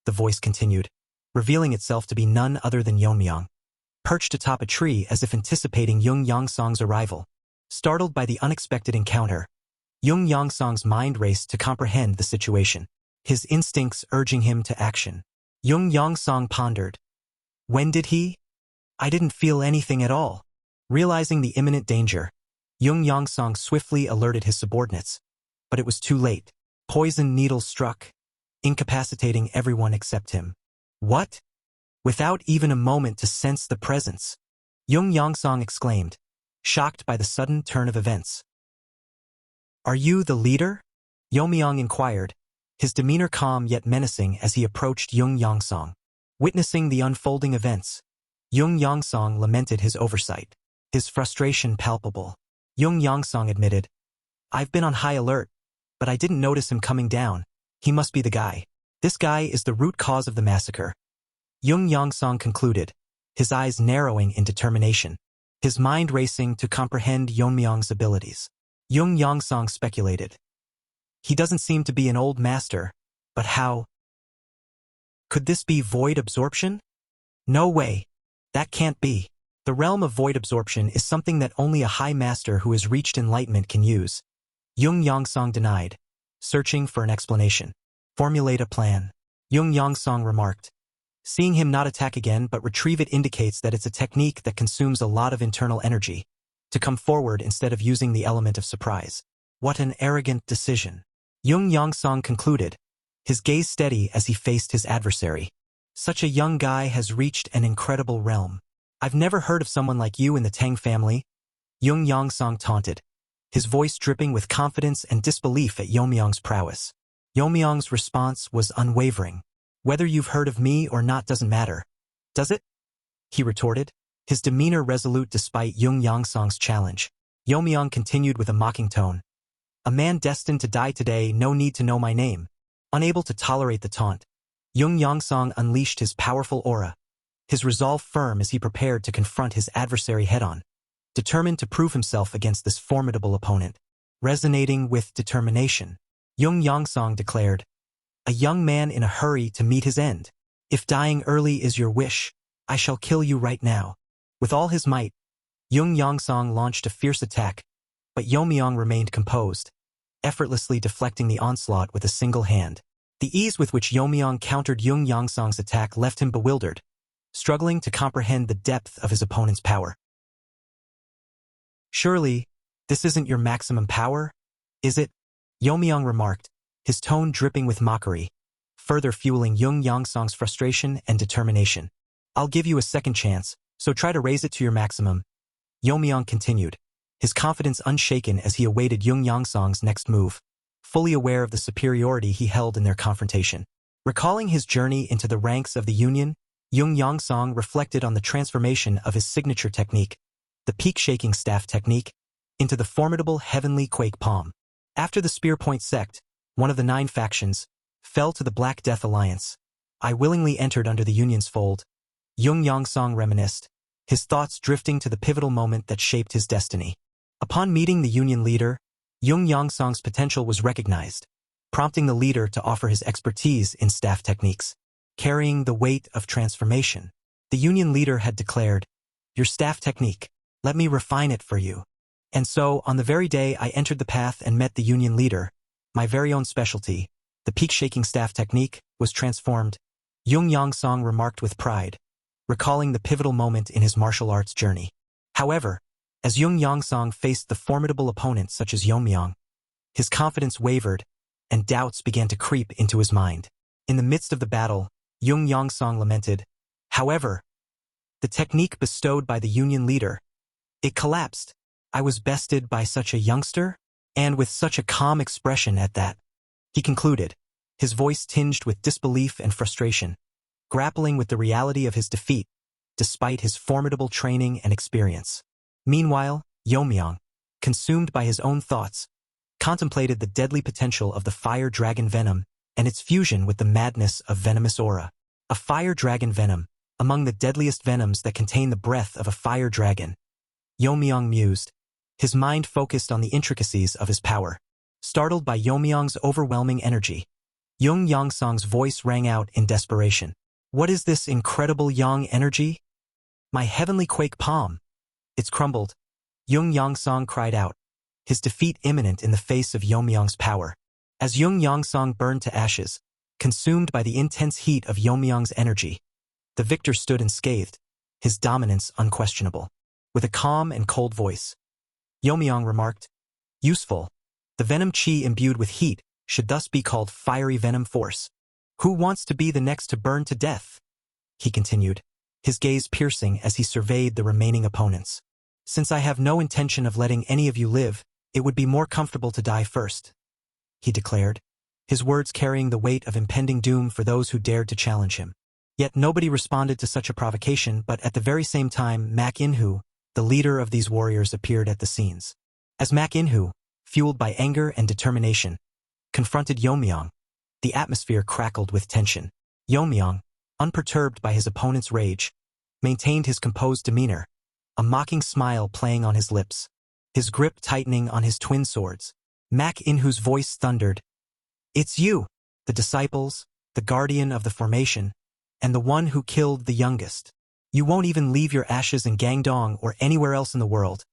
the voice continued, revealing itself to be none other than Yeon-Myeong, perched atop a tree as if anticipating Yungang arrival. Startled by the unexpected encounter, Yungang mind raced to comprehend the situation, his instincts urging him to action. Yungang pondered. When did he? I didn't feel anything at all. Realizing the imminent danger, Yungang swiftly alerted his subordinates. But it was too late. Poison needles struck, incapacitating everyone except him. What? Without even a moment to sense the presence, Yungang exclaimed, shocked by the sudden turn of events. Are you the leader? Yeon-Myeong inquired, his demeanor calm yet menacing as he approached Yungang. Witnessing the unfolding events, Yungang lamented his oversight, his frustration palpable. Yungang admitted, I've been on high alert, but I didn't notice him coming down. He must be the guy. This guy is the root cause of the massacre. Yungang concluded, his eyes narrowing in determination, his mind racing to comprehend Yeon-Myeong's abilities. Yungang speculated. He doesn't seem to be an old master, but how? Could this be void absorption? No way. That can't be. The realm of void absorption is something that only a high master who has reached enlightenment can use. Yungang denied, searching for an explanation. Formulate a plan, Yungang remarked. Seeing him not attack again but retrieve it indicates that it's a technique that consumes a lot of internal energy. To come forward instead of using the element of surprise. What an arrogant decision. Yungang concluded, his gaze steady as he faced his adversary. Such a young guy has reached an incredible realm. I've never heard of someone like you in the Tang family, Yungang taunted, his voice dripping with confidence and disbelief at Yeon-Myeong's prowess. Yeon-Myeong's response was unwavering. Whether you've heard of me or not doesn't matter. Does it? He retorted, his demeanor resolute despite Yungang challenge. Yeon-Myeong continued with a mocking tone. A man destined to die today, no need to know my name. Unable to tolerate the taunt, Yungang unleashed his powerful aura, his resolve firm as he prepared to confront his adversary head-on, determined to prove himself against this formidable opponent. Resonating with determination, Yungang declared, a young man in a hurry to meet his end. If dying early is your wish, I shall kill you right now. With all his might, Yungang launched a fierce attack, but Yeon-Myeong remained composed, effortlessly deflecting the onslaught with a single hand. The ease with which Yeon-Myeong countered Yungang attack left him bewildered, struggling to comprehend the depth of his opponent's power. Surely, this isn't your maximum power, is it? Yeon-Myeong remarked, his tone dripping with mockery, further fueling Yungang frustration and determination. I'll give you a second chance, so try to raise it to your maximum. Yeon-Myeong continued, his confidence unshaken as he awaited Yungang next move, fully aware of the superiority he held in their confrontation. Recalling his journey into the ranks of the Union, Yungang reflected on the transformation of his signature technique, the peak-shaking staff technique, into the formidable heavenly quake palm. After the Spearpoint sect, one of the 9 factions, fell to the Black Death Alliance, I willingly entered under the Union's fold, Yungang reminisced, his thoughts drifting to the pivotal moment that shaped his destiny. Upon meeting the Union leader, Yungang potential was recognized, prompting the leader to offer his expertise in staff techniques. Carrying the weight of transformation, the Union leader had declared, your staff technique, let me refine it for you. And so, on the very day I entered the path and met the Union leader, my very own specialty, the peak-shaking staff technique, was transformed, Yungang remarked with pride, recalling the pivotal moment in his martial arts journey. However, as Yungang faced the formidable opponents such as Yeon-Myeong, his confidence wavered, and doubts began to creep into his mind. In the midst of the battle, Yungang lamented, however, the technique bestowed by the Union leader, it collapsed. I was bested by such a youngster, and with such a calm expression at that. He concluded, his voice tinged with disbelief and frustration, grappling with the reality of his defeat, despite his formidable training and experience. Meanwhile, Yeon-Myeong, consumed by his own thoughts, contemplated the deadly potential of the fire dragon venom and its fusion with the madness of venomous aura. A fire dragon venom, among the deadliest venoms that contain the breath of a fire dragon. Yeon-Myeong mused, his mind focused on the intricacies of his power. Startled by Yeon-Myeong's overwhelming energy, Yang-Song's voice rang out in desperation. What is this incredible yang energy? My heavenly quake palm. It's crumbled. Yang-Song cried out, his defeat imminent in the face of Yeon-Myeong's power. As Yang-Song burned to ashes, consumed by the intense heat of Yeon-Myeong's energy, the victor stood unscathed, his dominance unquestionable. With a calm and cold voice, Yeon-Myeong remarked, useful. The venom chi imbued with heat should thus be called fiery venom force. Who wants to be the next to burn to death? He continued, his gaze piercing as he surveyed the remaining opponents. Since I have no intention of letting any of you live, it would be more comfortable to die first, he declared, his words carrying the weight of impending doom for those who dared to challenge him. Yet nobody responded to such a provocation, but at the very same time Mak In-hoo, the leader of these warriors, appeared at the scenes. As Mak In-hoo, fueled by anger and determination, confronted Yeon-Myeong, the atmosphere crackled with tension. Yeon-Myeong, unperturbed by his opponent's rage, maintained his composed demeanor, a mocking smile playing on his lips, his grip tightening on his twin swords. Mak In-hoo's voice thundered, "It's you, the disciples, the guardian of the formation, and the one who killed the youngest. You won't even leave your ashes in Gangdong or anywhere else in the world,"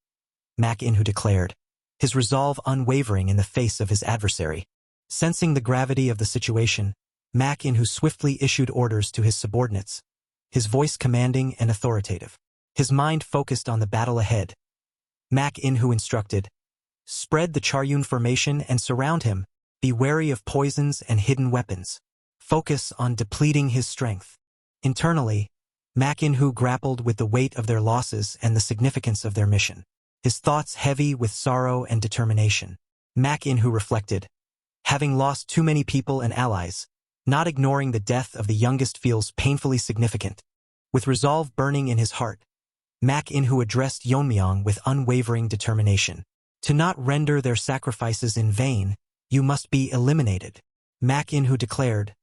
Mak In-hoo declared, his resolve unwavering in the face of his adversary. Sensing the gravity of the situation, Mak In-hoo swiftly issued orders to his subordinates, his voice commanding and authoritative. His mind focused on the battle ahead. Mak In-hoo instructed, "Spread the Charyun formation and surround him. Be wary of poisons and hidden weapons. Focus on depleting his strength." Internally, Mak In-hoo grappled with the weight of their losses and the significance of their mission, his thoughts heavy with sorrow and determination. Mak In-hoo reflected, having lost too many people and allies, not ignoring the death of the youngest feels painfully significant. With resolve burning in his heart, Mak In-hoo addressed Yeon-Myeong with unwavering determination. "To not render their sacrifices in vain, you must be eliminated," Mak In-hoo declared,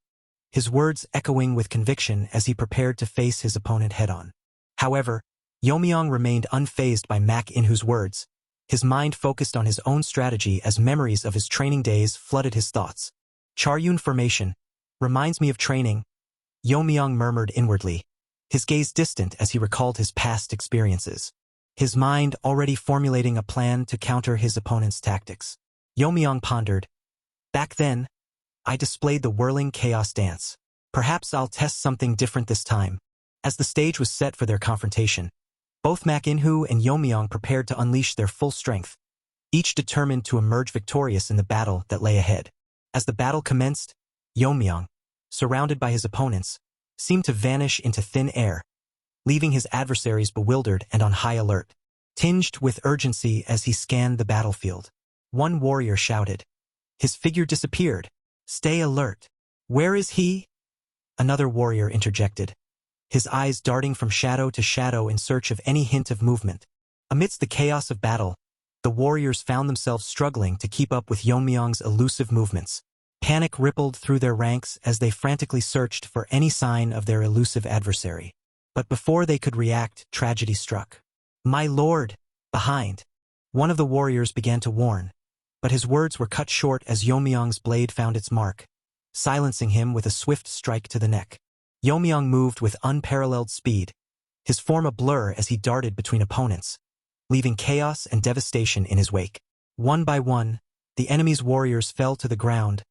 his words echoing with conviction as he prepared to face his opponent head-on. However, Yeon-Myeong remained unfazed by Mak In-hoo's words, his mind focused on his own strategy as memories of his training days flooded his thoughts. "Charyun formation reminds me of training," Yeon-Myeong murmured inwardly, his gaze distant as he recalled his past experiences, his mind already formulating a plan to counter his opponent's tactics. Yeon-Myeong pondered, "Back then, I displayed the whirling chaos dance. Perhaps I'll test something different this time." As the stage was set for their confrontation, both Mak In-hoo and Yeon-Myeong prepared to unleash their full strength, each determined to emerge victorious in the battle that lay ahead. As the battle commenced, Yeon-Myeong, surrounded by his opponents, seemed to vanish into thin air, leaving his adversaries bewildered and on high alert, tinged with urgency as he scanned the battlefield. One warrior shouted, "His figure disappeared. Stay alert." "Where is he?" Another warrior interjected, his eyes darting from shadow to shadow in search of any hint of movement. Amidst the chaos of battle, the warriors found themselves struggling to keep up with Yeon-Myeong's elusive movements. Panic rippled through their ranks as they frantically searched for any sign of their elusive adversary. But before they could react, tragedy struck. "My lord!" Behind. One of the warriors began to warn, but his words were cut short as Yeon-Myeong's blade found its mark, silencing him with a swift strike to the neck. Yeon-Myeong moved with unparalleled speed, his form a blur as he darted between opponents, leaving chaos and devastation in his wake. One by one, the enemy's warriors fell to the ground,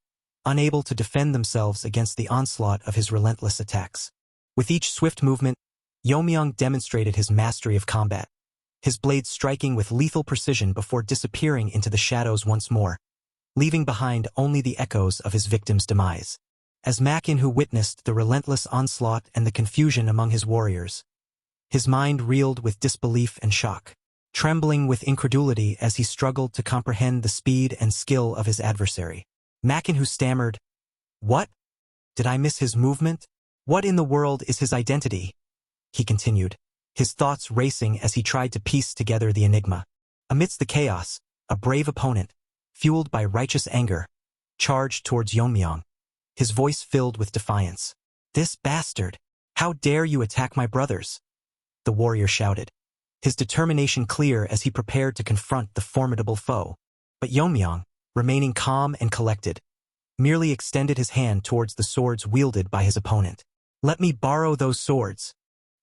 unable to defend themselves against the onslaught of his relentless attacks. With each swift movement, Yeon-Myeong demonstrated his mastery of combat, his blade striking with lethal precision before disappearing into the shadows once more, leaving behind only the echoes of his victim's demise. As Mak In-hoo witnessed the relentless onslaught and the confusion among his warriors, his mind reeled with disbelief and shock, trembling with incredulity as he struggled to comprehend the speed and skill of his adversary. Mak In-hoo stammered, "What? Did I miss his movement? What in the world is his identity?" He continued, his thoughts racing as he tried to piece together the enigma. Amidst the chaos, a brave opponent, fueled by righteous anger, charged towards Yeon-Myeong, his voice filled with defiance. "This bastard! How dare you attack my brothers?" the warrior shouted, his determination clear as he prepared to confront the formidable foe. But Yeon-Myeong, remaining calm and collected, merely extended his hand towards the swords wielded by his opponent. "Let me borrow those swords,"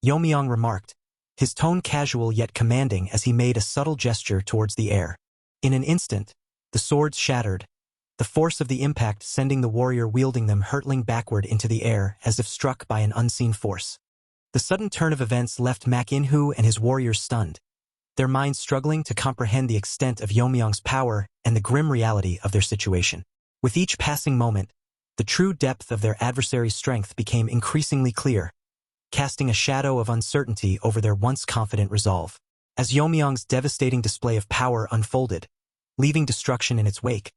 Yeon-Myeong remarked, his tone casual yet commanding as he made a subtle gesture towards the air. In an instant, the swords shattered, the force of the impact sending the warrior wielding them hurtling backward into the air as if struck by an unseen force. The sudden turn of events left Mak In-hoo and his warriors stunned, their minds struggling to comprehend the extent of Yeon-Myeong's power and the grim reality of their situation. With each passing moment, the true depth of their adversary's strength became increasingly clear, casting a shadow of uncertainty over their once confident resolve. As Yeon-Myeong's devastating display of power unfolded, leaving destruction in its wake,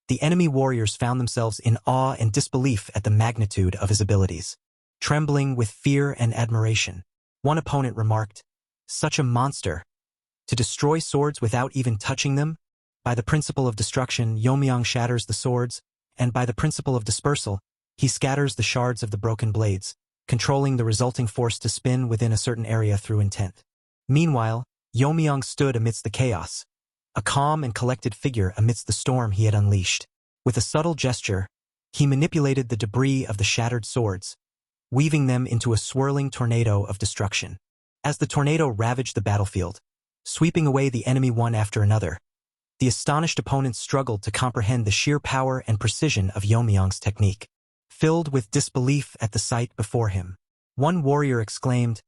the enemy warriors found themselves in awe and disbelief at the magnitude of his abilities. Trembling with fear and admiration, one opponent remarked, "Such a monster! To destroy swords without even touching them? By the principle of destruction, Yeon-Myeong shatters the swords, and by the principle of dispersal, he scatters the shards of the broken blades, controlling the resulting force to spin within a certain area through intent." Meanwhile, Yeon-Myeong stood amidst the chaos, a calm and collected figure amidst the storm he had unleashed. With a subtle gesture, he manipulated the debris of the shattered swords, weaving them into a swirling tornado of destruction. As the tornado ravaged the battlefield, sweeping away the enemy one after another, the astonished opponents struggled to comprehend the sheer power and precision of Yeon-Myeong's technique. Filled with disbelief at the sight before him, one warrior exclaimed,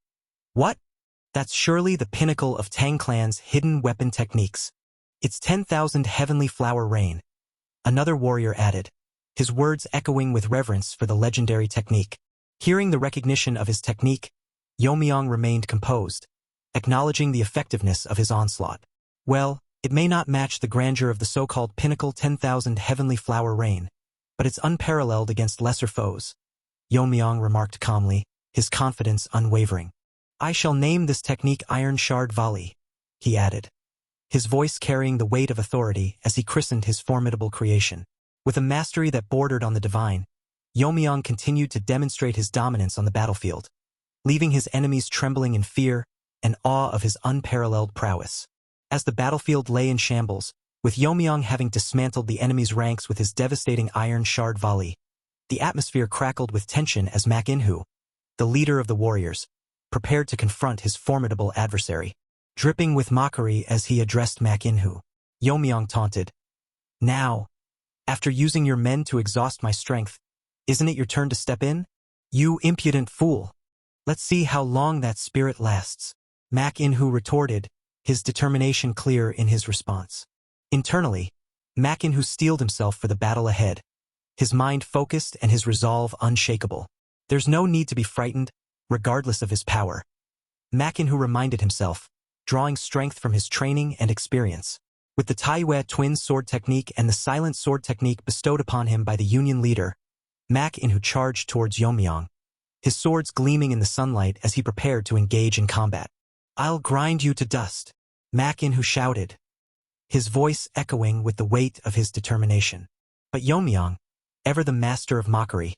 "What? That's surely the pinnacle of Tang clan's hidden weapon techniques. It's 10,000 heavenly flower rain." Another warrior added, his words echoing with reverence for the legendary technique. Hearing the recognition of his technique, Yeon-Myeong remained composed, acknowledging the effectiveness of his onslaught. "Well, it may not match the grandeur of the so-called pinnacle 10,000 heavenly flower rain, but it's unparalleled against lesser foes," Yeon-Myeong remarked calmly, his confidence unwavering. "I shall name this technique Iron Shard Volley," he added, his voice carrying the weight of authority as he christened his formidable creation. With a mastery that bordered on the divine, Yeon-Myeong continued to demonstrate his dominance on the battlefield, leaving his enemies trembling in fear and awe of his unparalleled prowess. As the battlefield lay in shambles, with Yeon-Myeong having dismantled the enemy's ranks with his devastating Iron Shard Volley, the atmosphere crackled with tension as Mak In-hoo, the leader of the warriors, prepared to confront his formidable adversary. Dripping with mockery as he addressed Mak In-hoo, Yeon-Myeong taunted, "Now, after using your men to exhaust my strength, isn't it your turn to step in? You impudent fool! Let's see how long that spirit lasts." Mak In-hoo retorted, his determination clear in his response. Internally, Mak In-hoo steeled himself for the battle ahead, his mind focused and his resolve unshakable. There's no need to be frightened, regardless of his power, Mak In-hoo reminded himself, drawing strength from his training and experience. With the Taiyue twin sword technique and the silent sword technique bestowed upon him by the Union leader, Mak In-hoo charged towards Yeon-Myeong, his swords gleaming in the sunlight as he prepared to engage in combat. "I'll grind you to dust," Mak In-hoo shouted, his voice echoing with the weight of his determination. But Yeon-Myeong, ever the master of mockery,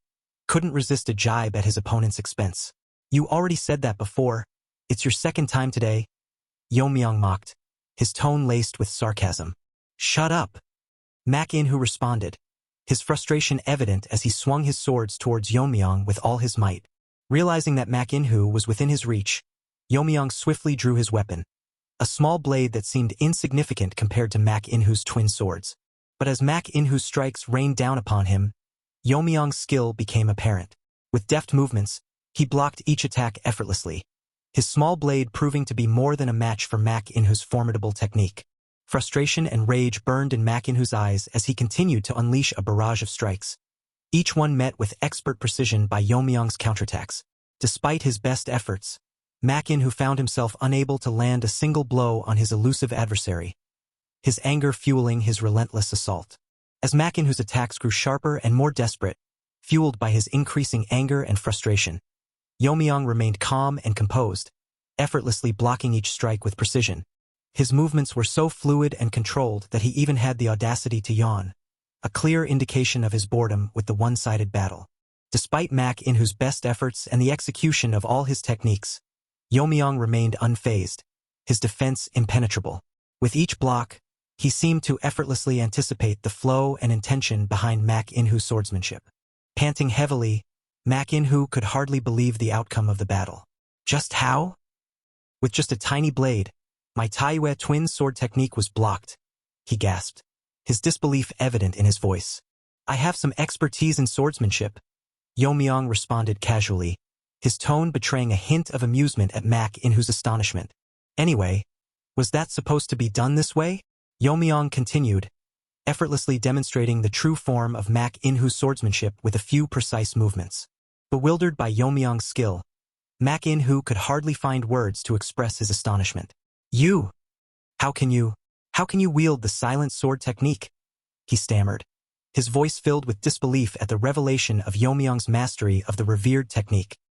couldn't resist a jibe at his opponent's expense. "You already said that before. It's your second time today," Yeon-Myeong mocked, his tone laced with sarcasm. "Shut up," Mak In-hoo responded, his frustration evident as he swung his swords towards Yeon-Myeong with all his might. Realizing that Mak In-hoo was within his reach, Yeon-Myeong swiftly drew his weapon, a small blade that seemed insignificant compared to Mak In-hoo's twin swords. But as Mak In-hoo's strikes rained down upon him, Yeon-Myeong's skill became apparent. With deft movements, he blocked each attack effortlessly, his small blade proving to be more than a match for Mak In-hoo's formidable technique. Frustration and rage burned in Mak In-hoo's eyes as he continued to unleash a barrage of strikes, each one met with expert precision by Yeon-Myeong's counterattacks. Despite his best efforts, Mak In-hoo found himself unable to land a single blow on his elusive adversary, his anger fueling his relentless assault. As Mak In-hoo's attacks grew sharper and more desperate, fueled by his increasing anger and frustration, Yeon-Myeong remained calm and composed, effortlessly blocking each strike with precision. His movements were so fluid and controlled that he even had the audacity to yawn, a clear indication of his boredom with the one-sided battle. Despite Mak In-hoo's best efforts and the execution of all his techniques, Yeon-Myeong remained unfazed, his defense impenetrable. With each block, he seemed to effortlessly anticipate the flow and intention behind Mak In-hoo's swordsmanship. Panting heavily, Mak In-hoo could hardly believe the outcome of the battle. Just how? With just a tiny blade, my Taiyue twin sword technique was blocked, he gasped, his disbelief evident in his voice. I have some expertise in swordsmanship, Yeon-Myeong responded casually, his tone betraying a hint of amusement at Mak In-hoo's astonishment. Anyway, was that supposed to be done this way? Yeon-Myeong continued, effortlessly demonstrating the true form of Mak In-hoo's swordsmanship with a few precise movements. Bewildered by Yeon-Myeong's skill, Mak In-hoo could hardly find words to express his astonishment. You! How can you wield the silent sword technique? He stammered, his voice filled with disbelief at the revelation of Yeon-Myeong's mastery of the revered technique.